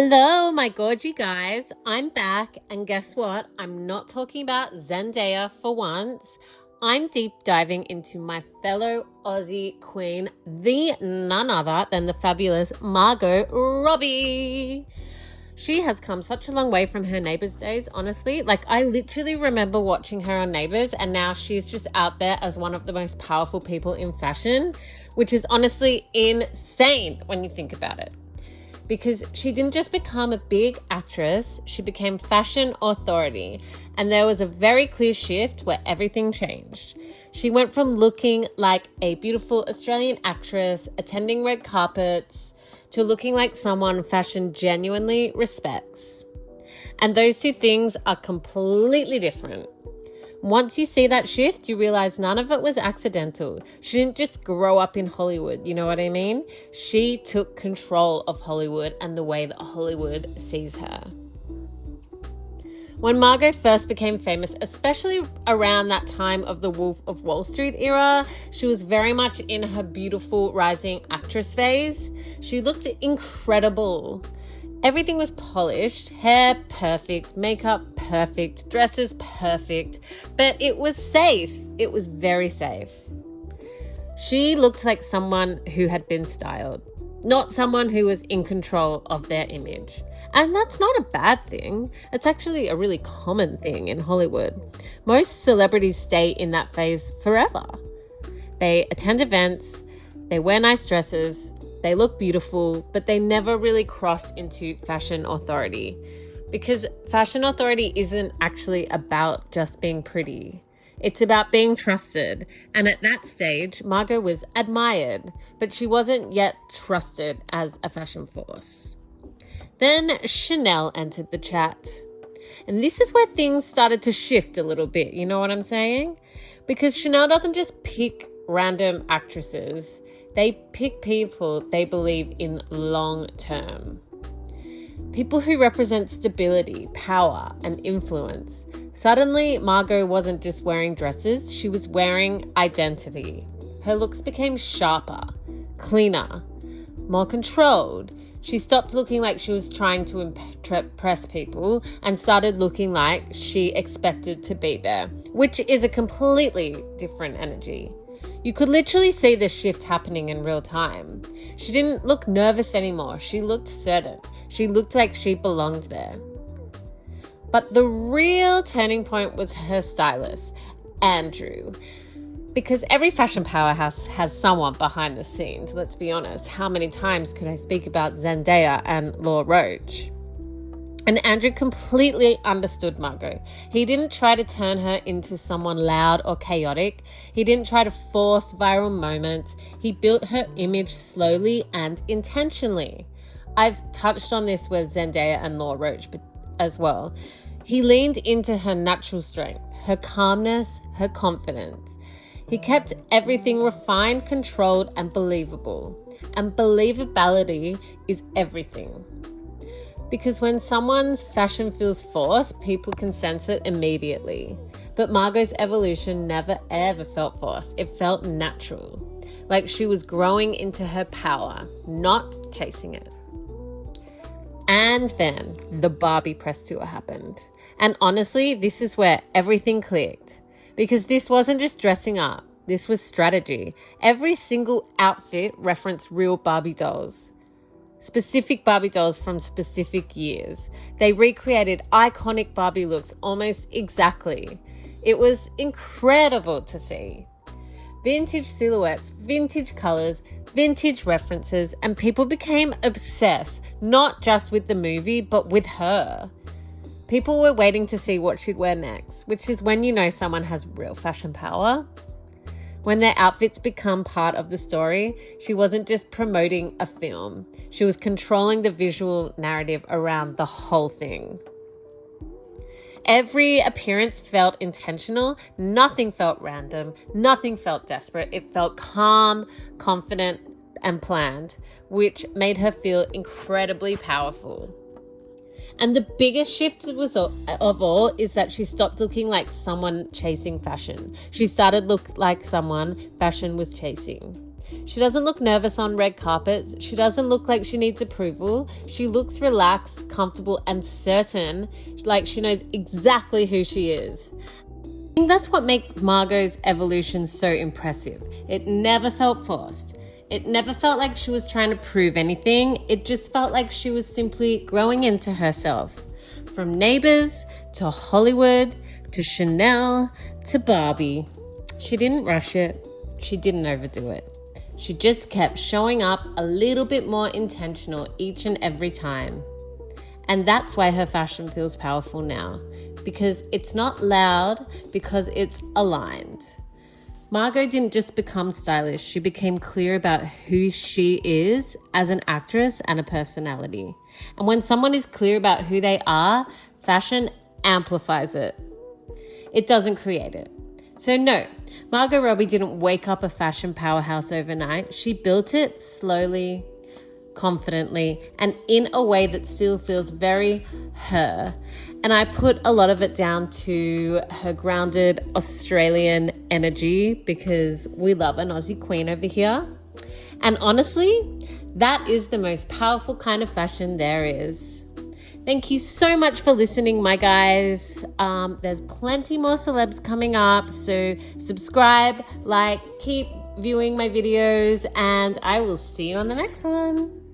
Hello, my gorgy guys. I'm back, and guess what? I'm not talking about Zendaya for once. I'm deep diving into my fellow Aussie queen, the none other than the fabulous Margot Robbie. She has come such a long way from her Neighbours days, honestly. Like, I literally remember watching her on Neighbours, and now she's just out there as one of the most powerful people in fashion, which is honestly insane when you think about it. Because she didn't just become a big actress, she became fashion authority. And there was a very clear shift where everything changed. She went from looking like a beautiful Australian actress, attending red carpets, to looking like someone fashion genuinely respects. And those two things are completely different. Once you see that shift, you realize none of it was accidental. She didn't just grow up in Hollywood, you know what I mean? She took control of Hollywood and the way that Hollywood sees her. When Margot first became famous, especially around that time of the Wolf of Wall Street era, she was very much in her beautiful rising actress phase. She looked incredible. Everything was polished, hair perfect, makeup perfect, dresses perfect, but it was safe. It was very safe. She looked like someone who had been styled, not someone who was in control of their image. And that's not a bad thing. It's actually a really common thing in Hollywood. Most celebrities stay in that phase forever. They attend events, they wear nice dresses, they look beautiful, but they never really cross into fashion authority. Because fashion authority isn't actually about just being pretty. It's about being trusted. And at that stage, Margot was admired, but she wasn't yet trusted as a fashion force. Then Chanel entered the chat. And this is where things started to shift a little bit, you know what I'm saying? Because Chanel doesn't just pick random actresses. They pick people they believe in long term. People who represent stability, power, and influence. Suddenly, Margot wasn't just wearing dresses, she was wearing identity. Her looks became sharper, cleaner, more controlled. She stopped looking like she was trying to impress people and started looking like she expected to be there, which is a completely different energy. You could literally see the shift happening in real time. She didn't look nervous anymore. She looked certain. She looked like she belonged there. But the real turning point was her stylist, Andrew. Because every fashion powerhouse has someone behind the scenes, let's be honest. How many times could I speak about Zendaya and Law Roach? And Andrew completely understood Margot. He didn't try to turn her into someone loud or chaotic. He didn't try to force viral moments. He built her image slowly and intentionally. I've touched on this with Zendaya and Law Roach as well. He leaned into her natural strength, her calmness, her confidence. He kept everything refined, controlled, and believable. And believability is everything. Because when someone's fashion feels forced, people can sense it immediately. But Margot's evolution never ever felt forced. It felt natural. Like she was growing into her power, not chasing it. And then the Barbie press tour happened. And honestly, this is where everything clicked. Because this wasn't just dressing up. This was strategy. Every single outfit referenced real Barbie dolls. Specific Barbie dolls from specific years. They recreated iconic Barbie looks almost exactly. It was incredible to see. Vintage silhouettes, vintage colors, vintage references, and people became obsessed, not just with the movie, but with her. People were waiting to see what she'd wear next, which is when you know someone has real fashion power. When their outfits become part of the story, she wasn't just promoting a film. She was controlling the visual narrative around the whole thing. Every appearance felt intentional. Nothing felt random. Nothing felt desperate. It felt calm, confident, and planned, which made her feel incredibly powerful. And the biggest shift of all is that she stopped looking like someone chasing fashion. She started look like someone fashion was chasing. She doesn't look nervous on red carpets. She doesn't look like she needs approval. She looks relaxed, comfortable, and certain, like she knows exactly who she is. I think that's what makes Margot's evolution so impressive. It never felt forced. It never felt like she was trying to prove anything. It just felt like she was simply growing into herself. From Neighbours to Hollywood to Chanel to Barbie. She didn't rush it. She didn't overdo it. She just kept showing up a little bit more intentional each and every time. And that's why her fashion feels powerful now. Because it's not loud, because it's aligned. Margot didn't just become stylish. She became clear about who she is as an actress and a personality. And when someone is clear about who they are, fashion amplifies it. It doesn't create it. So no, Margot Robbie didn't wake up a fashion powerhouse overnight. She built it slowly, confidently, and in a way that still feels very her. And I put a lot of it down to her grounded Australian energy because we love an Aussie queen over here. And honestly, that is the most powerful kind of fashion there is. Thank you so much for listening, my guys. There's plenty more celebs coming up, so subscribe, like, keep viewing my videos, and I will see you on the next one.